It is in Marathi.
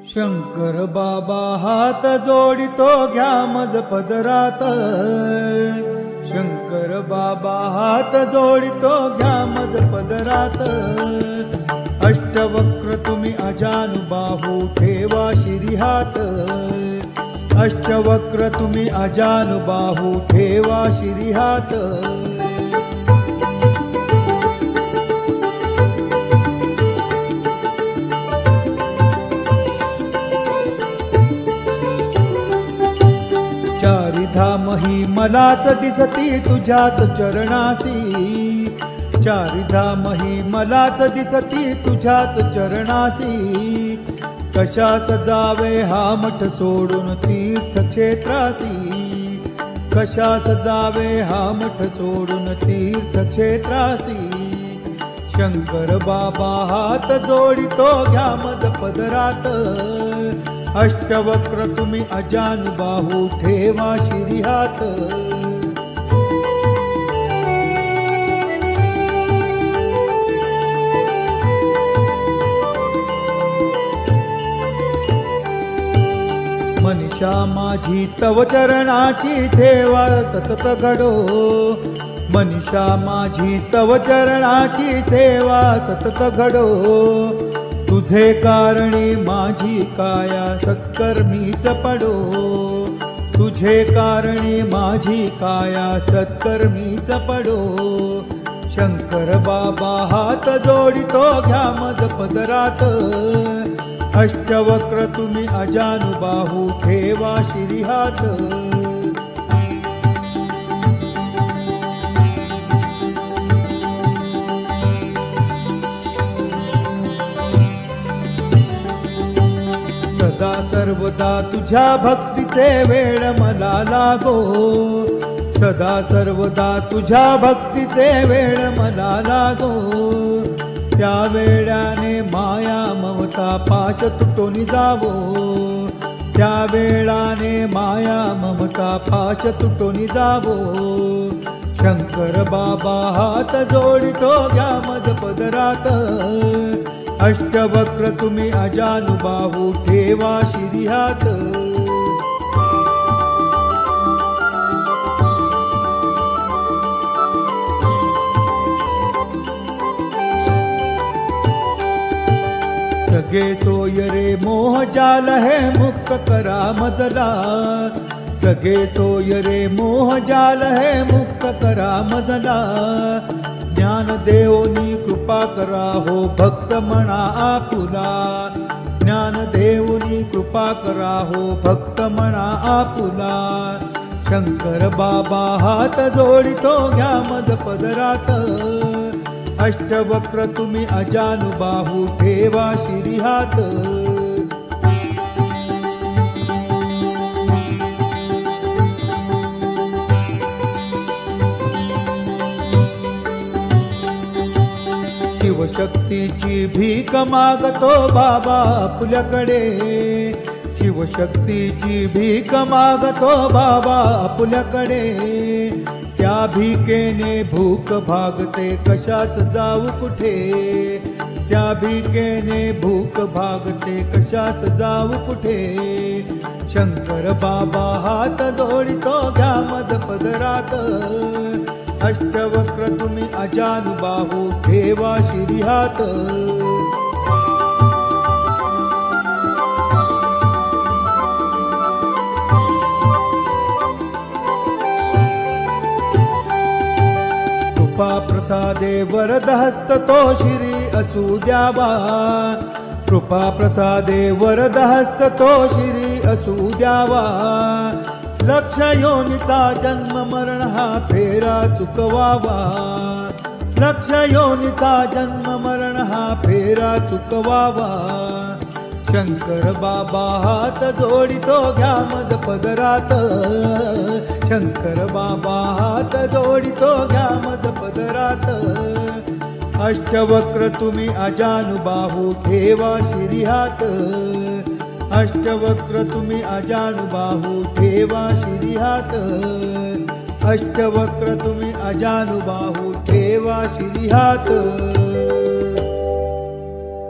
शंकर बाबा हात जोडितो घ्या मज पदरात। शंकर बाबा हात जोडितो घ्या मज पदरात। अष्टवक्र तुम्ही अजानुबाहू ठेवा शिरीहात। अष्टवक्र तुम्ही अजानुबाहू ठेवा शिरीहात। चारिधाम ही मलाच दिसती तुझ्याच चरणासी। चारिधाम ही मलाच दिसती तुझ्याच चरणासी। कशास जावे हा मठ सोडून तीर्थक्षेत्रासी। कशास जावे हा मठ सोडून तीर्थक्षेत्रासी। शंकर बाबा हात जोडितो घ्या मज पदरात। अष्टवक्र तुम्ही अजानुबाहू ठेवा शिरीहात। मनीषा माझी तव चरणाची सेवा सतत घडो। मनीषा माझी तव चरणाची सेवा सतत घडो। तुझे कारणी माझी काया सत्कर्मीच पडो। तुझे कारणी माझी काया सत्कर्मीच पडो। शंकर बाबा हात जोडितो घ्या मज पदरात। अष्टवक्र तुम्ही अजानुबाहू ठेवा शिरीहात। सदा सर्वदा तुझ्या भक्तीचे वेळ मला लागो। सदा सर्वदा तुझ्या भक्तीचे वेळ मला लागो। त्या वेळाने माया ममता पाश तुटून जावो। त्या वेळाने माया ममता पाश तुटून जावो। शंकर बाबा हात जोडितो घ्या मज पदरात। अष्टवक्र तुम्ही अजानुबाहू ठेवा शिरीहात। सगे सोय रे मोह जाल है मुक्त करा मजला। सगे सोय रे मोह जाल है मुक्त करा मजला। ज्ञान देवनी कृपा करा हो भक्त म्हणा आपुला। ज्ञान देवनी कृपा करा हो भक्त म्हणा आपुला। शंकर बाबा हात जोडितो घ्या मज पदरात। अष्टवक्र तुम्ही अजानुबाहू ठेवा शिरीहात। शिवशक्तीची भीक मागतो बाबा आपल्याकडे। शिवशक्तीची भीक मागतो बाबा आपल्याकडे। त्या भीकेने भूक भागते कशास जाऊ कुठे। त्या भीकेने भूक भागते कशास जाऊ कुठे। शंकर बाबा हात जोडितो घ्या मज पदरात। अष्टवक्र तुम्ही अजानुबाहू ठेवा शिरीहात। कृपा प्रसादे वरद हस्त तो शिरी असू द्यावा। कृपा प्रसादे वरद हस्त तो शिरी असू द्यावा। लक्ष योनीचा जन्म मरण हा फेरा चुकवावा। लक्ष योनीचा जन्म मरण हा फेरा चुकवावा। शंकर बाबा हात जोडितो घ्या मज पदरात। शंकर बाबा हात जोडितो घ्या मज पदरात। अष्टवक्र तुम्ही अजानुबाहू ठेवा शिरीहात। अष्टवक्र तुम्ही अजानुबाहू ठेवा शिरीहात। अष्टवक्र तुम्ही अजानुबाहू ठेवा शिरीहात।